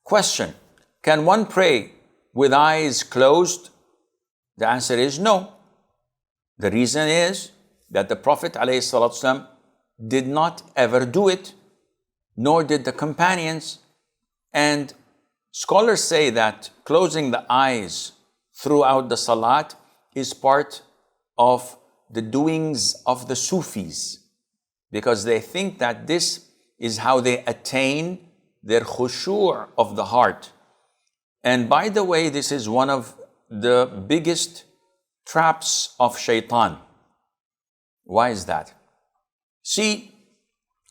Question: can one pray with eyes closed? The answer is no. The reason is that the Prophet ﷺ did not ever do it, nor did the companions. And scholars say that closing the eyes throughout the salat is part of the doings of the Sufis, because they think that this is how they attain their khushu' of the heart. And by the way, this is one of the biggest traps of shaitan. Why is that? See,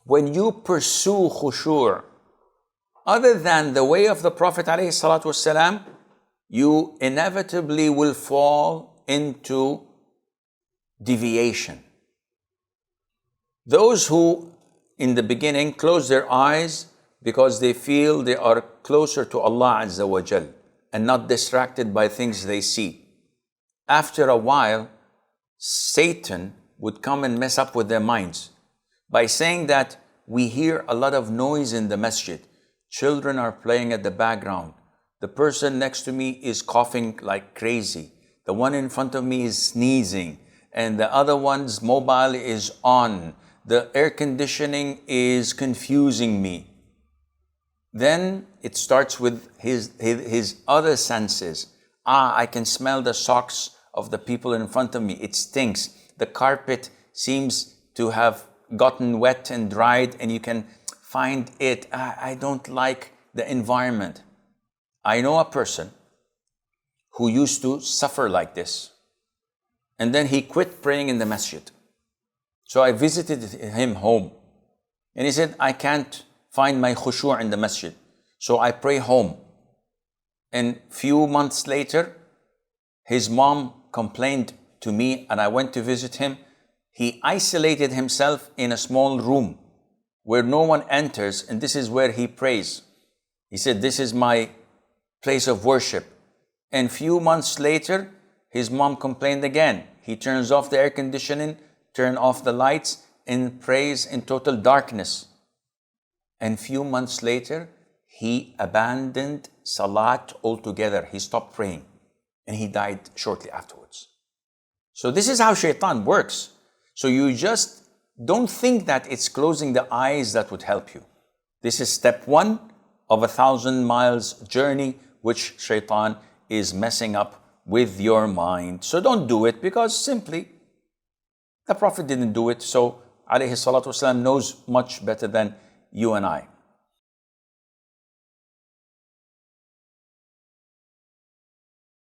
when you pursue khushu' other than the way of the Prophet ﷺ, you inevitably will fall into deviation. Those who in the beginning close their eyes because they feel they are closer to Allah Azza wa Jal and not distracted by things they see. After a while, Satan would come and mess up with their minds by saying that we hear a lot of noise in the masjid. Children are playing at the background. The person next to me is coughing like crazy. The one in front of me is sneezing. And the other one's mobile is on. The air conditioning is confusing me. Then it starts with his other senses. I can smell the socks of the people in front of me. It stinks. The carpet seems to have gotten wet and dried, and you can find it. I don't like the environment. I know a person who used to suffer like this, and then he quit praying in the masjid. So I visited him home, and he said, I can't find my khushu' in the masjid, so I pray home. And few months later, his mom complained to me, and I went to visit him. He isolated himself in a small room where no one enters, and this is where he prays. He said, this is my place of worship. And few months later, his mom complained again. He turns off the air conditioning, turn off the lights, and prays in total darkness. And few months later, he abandoned salat altogether. He stopped praying, and he died shortly afterwards. So this is how shaitan works. So you just don't think that it's closing the eyes that would help you. This is step 1 of 1,000 miles journey, which shaitan is messing up with your mind. So don't do it, because simply the Prophet didn't do it. So alayhi salatu wasalam knows much better than you and I.